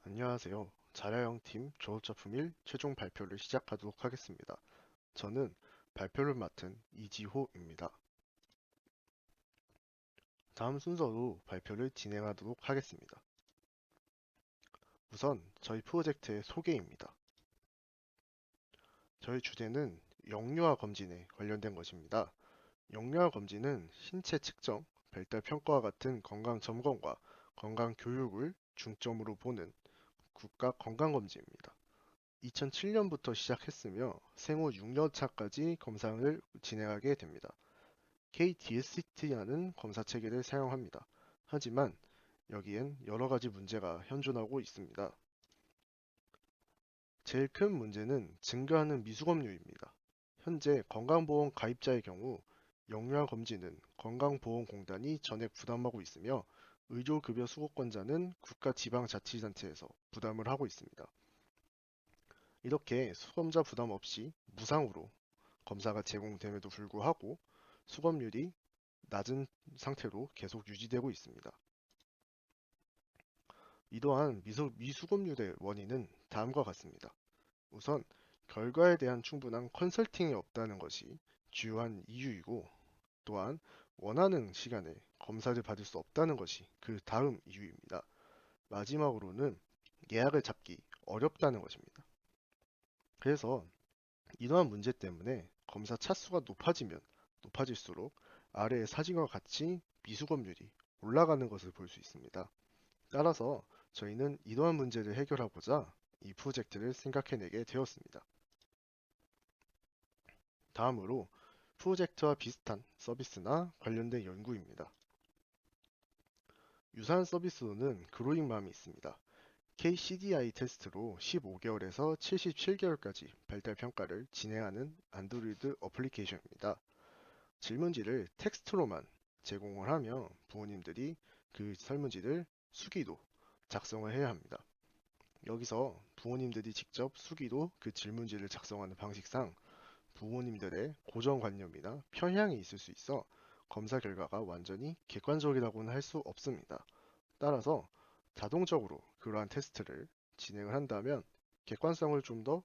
안녕하세요. 자라형팀 졸업작품 1 최종 발표를 시작하도록 하겠습니다. 저는 발표를 맡은 이지호입니다. 다음 순서로 발표를 진행하도록 하겠습니다. 우선 저희 프로젝트의 소개입니다. 저희 주제는 영유아 검진에 관련된 것입니다. 영유아 검진은 신체 측정, 발달 평가와 같은 건강 점검과 건강 교육을 중점으로 보는 국가 건강검진입니다. 2007년부터 시작했으며 생후 6년 차까지 검사를 진행하게 됩니다. KDST라는 검사 체계를 사용합니다. 하지만 여기엔 여러 가지 문제가 현존하고 있습니다. 제일 큰 문제는 증가하는 미수검률입니다. 현재 건강보험 가입자의 경우 영유아 검진은 건강보험공단이 전액 부담하고 있으며 의료급여 수급권자는 국가지방자치단체에서 부담을 하고 있습니다. 이렇게 수검자 부담 없이 무상으로 검사가 제공됨에도 불구하고 수검률이 낮은 상태로 계속 유지되고 있습니다. 이러한 미수검률의 원인은 다음과 같습니다. 우선 결과에 대한 충분한 컨설팅이 없다는 것이 주요한 이유이고, 또한 원하는 시간에 검사를 받을 수 없다는 것이 그 다음 이유입니다. 마지막으로는 예약을 잡기 어렵다는 것입니다. 그래서 이러한 문제 때문에 검사 차수가 높아지면 높아질수록 아래의 사진과 같이 미수검률이 올라가는 것을 볼 수 있습니다. 따라서 저희는 이러한 문제를 해결하고자 이 프로젝트를 생각해내게 되었습니다. 다음으로 프로젝트와 비슷한 서비스나 관련된 연구입니다. 유사한 서비스로는 그로잉맘이 있습니다. KCDI 테스트로 15개월에서 77개월까지 발달 평가를 진행하는 안드로이드 어플리케이션입니다. 질문지를 텍스트로만 제공을 하며 부모님들이 그 설문지를 수기로 작성을 해야 합니다. 여기서 부모님들이 직접 수기로 그 질문지를 작성하는 방식상 부모님들의 고정관념이나 편향이 있을 수 있어 검사 결과가 완전히 객관적이라고는 할 수 없습니다. 따라서 자동적으로 그러한 테스트를 진행을 한다면 객관성을 좀 더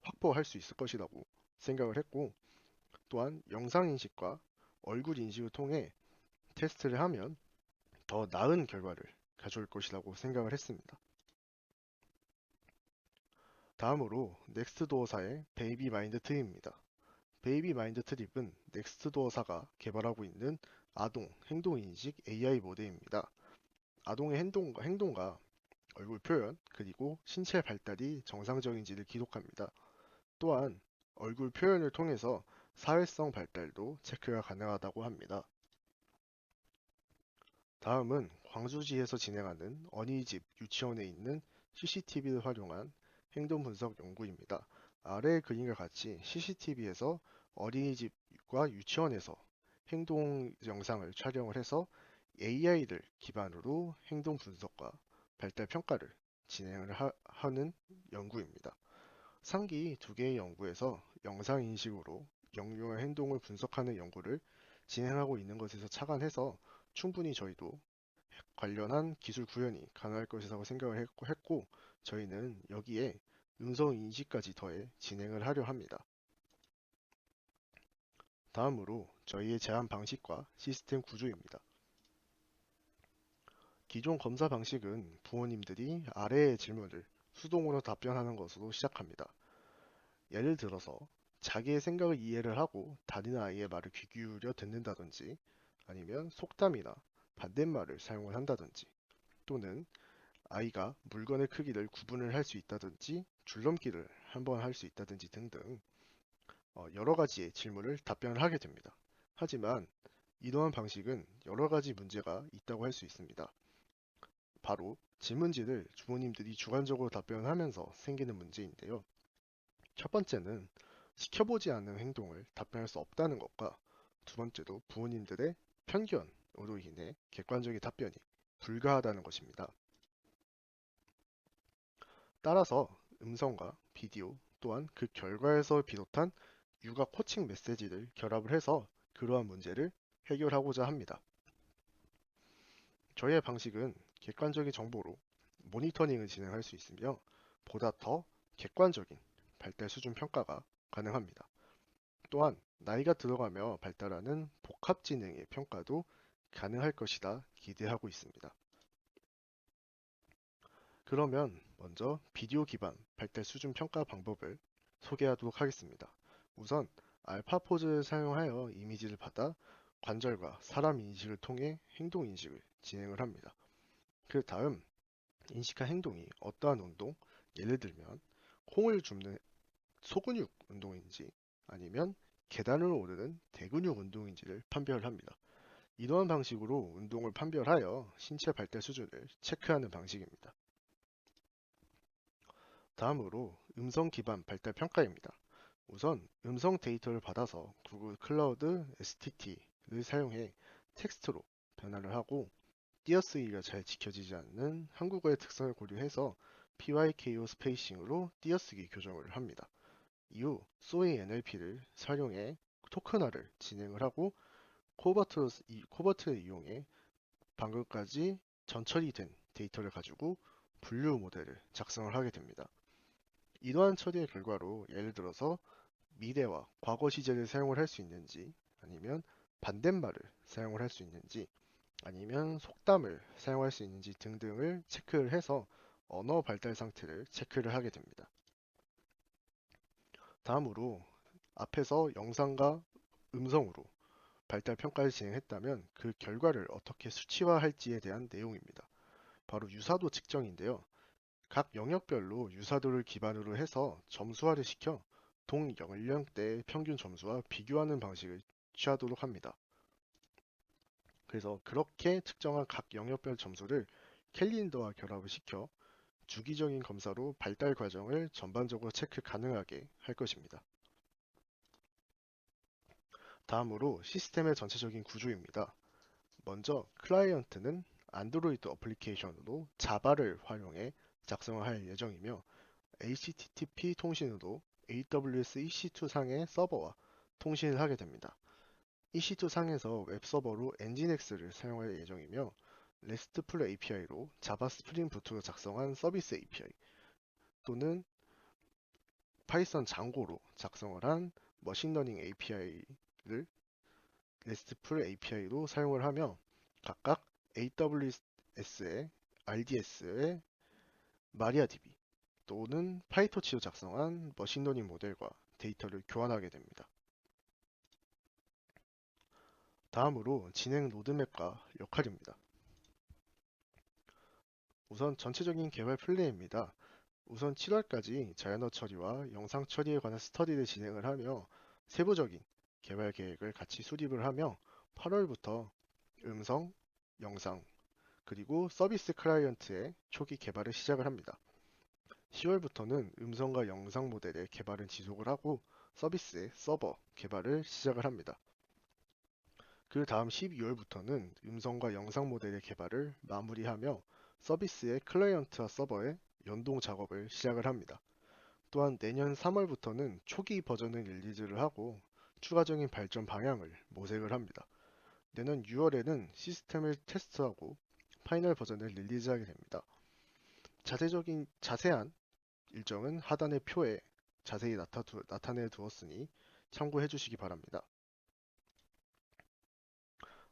확보할 수 있을 것이라고 생각을 했고, 또한 영상 인식과 얼굴 인식을 통해 테스트를 하면 더 나은 결과를 가져올 것이라고 생각을 했습니다. 다음으로 넥스트도어사의 베이비 마인드 트립입니다. 베이비 마인드 트립은 넥스트도어사가 개발하고 있는 아동 행동인식 AI 모델입니다. 아동의 행동과 얼굴 표현, 그리고 신체 발달이 정상적인지를 기록합니다. 또한 얼굴 표현을 통해서 사회성 발달도 체크가 가능하다고 합니다. 다음은 광주시에서 진행하는 어린이집 유치원에 있는 CCTV를 활용한 행동 분석 연구입니다. 아래의 그림과 같이 CCTV에서 어린이집과 유치원에서 행동 영상을 촬영을 해서 AI를 기반으로 행동 분석과 발달 평가를 진행을 하는 연구입니다. 상기 두 개의 연구에서 영상 인식으로 영유아 행동을 분석하는 연구를 진행하고 있는 것에서 착안해서 충분히 저희도 관련한 기술 구현이 가능할 것이라고 생각을 했고, 저희는 여기에 음성 인식까지 더해 진행을 하려 합니다. 다음으로 저희의 제안 방식과 시스템 구조입니다. 기존 검사 방식은 부모님들이 아래의 질문을 수동으로 답변하는 것으로 시작합니다. 예를 들어서 자기의 생각을 이해를 하고 다른 아이의 말을 귀 기울여 듣는다든지, 아니면 속담이나 반대말을 사용을 한다든지, 또는 아이가 물건의 크기를 구분을 할 수 있다든지 줄넘기를 한번 할 수 있다든지 등등 여러 가지의 질문을 답변을 하게 됩니다. 하지만 이러한 방식은 여러 가지 문제가 있다고 할 수 있습니다. 바로 질문지를 부모님들이 주관적으로 답변하면서 생기는 문제인데요. 첫 번째는 시켜보지 않는 행동을 답변할 수 없다는 것과, 두 번째로 부모님들의 편견으로 인해 객관적인 답변이 불가하다는 것입니다. 따라서 음성과 비디오 또한 그 결과에서 비롯한 육아 코칭 메시지를 결합을 해서 그러한 문제를 해결하고자 합니다. 저희의 방식은 객관적인 정보로 모니터링을 진행할 수 있으며 보다 더 객관적인 발달 수준 평가가 가능합니다. 또한 나이가 들어가며 발달하는 복합 지능의 평가도 가능할 것이다 기대하고 있습니다. 그러면 먼저 비디오 기반 발달 수준 평가 방법을 소개하도록 하겠습니다. 우선 알파포즈를 사용하여 이미지를 받아 관절과 사람 인식을 통해 행동 인식을 진행을 합니다. 그 다음 인식한 행동이 어떠한 운동, 예를 들면 콩을 줍는 소근육 운동인지 아니면 계단을 오르는 대근육 운동인지를 판별합니다. 이러한 방식으로 운동을 판별하여 신체 발달 수준을 체크하는 방식입니다. 다음으로 음성 기반 발달 평가입니다. 우선 음성 데이터를 받아서 구글 클라우드 STT를 사용해 텍스트로 변화를 하고 띄어쓰기가 잘 지켜지지 않는 한국어의 특성을 고려해서 PYKO 스페이싱으로 띄어쓰기 교정을 합니다. 이후 소이 NLP를 사용해 토큰화를 진행을 하고 코버트를 이용해 방금까지 전처리된 데이터를 가지고 분류 모델을 작성을 하게 됩니다. 이러한 처리의 결과로 예를 들어서 미래와 과거 시제를 사용을 할 수 있는지 아니면 반대말을 사용을 할 수 있는지 아니면 속담을 사용할 수 있는지 등등을 체크를 해서 언어 발달 상태를 체크를 하게 됩니다. 다음으로 앞에서 영상과 음성으로 발달 평가를 진행했다면 그 결과를 어떻게 수치화할지에 대한 내용입니다. 바로 유사도 측정인데요. 각 영역별로 유사도를 기반으로 해서 점수화를 시켜 동연령대 평균 점수와 비교하는 방식을 취하도록 합니다. 그래서 그렇게 측정한 각 영역별 점수를 캘린더와 결합을 시켜 주기적인 검사로 발달 과정을 전반적으로 체크 가능하게 할 것입니다. 다음으로 시스템의 전체적인 구조입니다. 먼저 클라이언트는 안드로이드 어플리케이션으로 자바를 활용해 작성할 예정이며 HTTP 통신으로 AWS EC2 상의 서버와 통신을 하게 됩니다. EC2 상에서 웹서버로 엔진X를 사용할 예정이며 RESTful API로 자바 스프링 부트로 작성한 서비스 API 또는 파이썬 장고로 작성을 한 머신러닝 API를 RESTful API로 사용을 하며 각각 AWS의 RDS의 마리아DB 또는 파이토치로 작성한 머신러닝 모델과 데이터를 교환하게 됩니다. 다음으로 진행 로드맵과 역할입니다. 우선 전체적인 개발 플랜입니다. 우선 7월까지 자연어 처리와 영상 처리에 관한 스터디를 진행을 하며 세부적인 개발 계획을 같이 수립을 하며 8월부터 음성, 영상, 그리고 서비스 클라이언트의 초기 개발을 시작을 합니다. 10월부터는 음성과 영상 모델의 개발은 지속을 하고 서비스의 서버 개발을 시작을 합니다. 그 다음 12월부터는 음성과 영상 모델의 개발을 마무리하며 서비스의 클라이언트와 서버의 연동 작업을 시작을 합니다. 또한 내년 3월부터는 초기 버전을 릴리즈를 하고 추가적인 발전 방향을 모색을 합니다. 내년 6월에는 시스템을 테스트하고 파이널 버전을 릴리즈하게 됩니다. 자세한 일정은 하단의 표에 자세히 나타내 두었으니 참고해 주시기 바랍니다.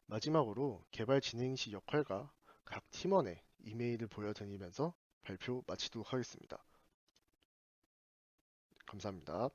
마지막으로 개발 진행 시 역할과 각 팀원의 이메일을 보여드리면서 발표 마치도록 하겠습니다. 감사합니다.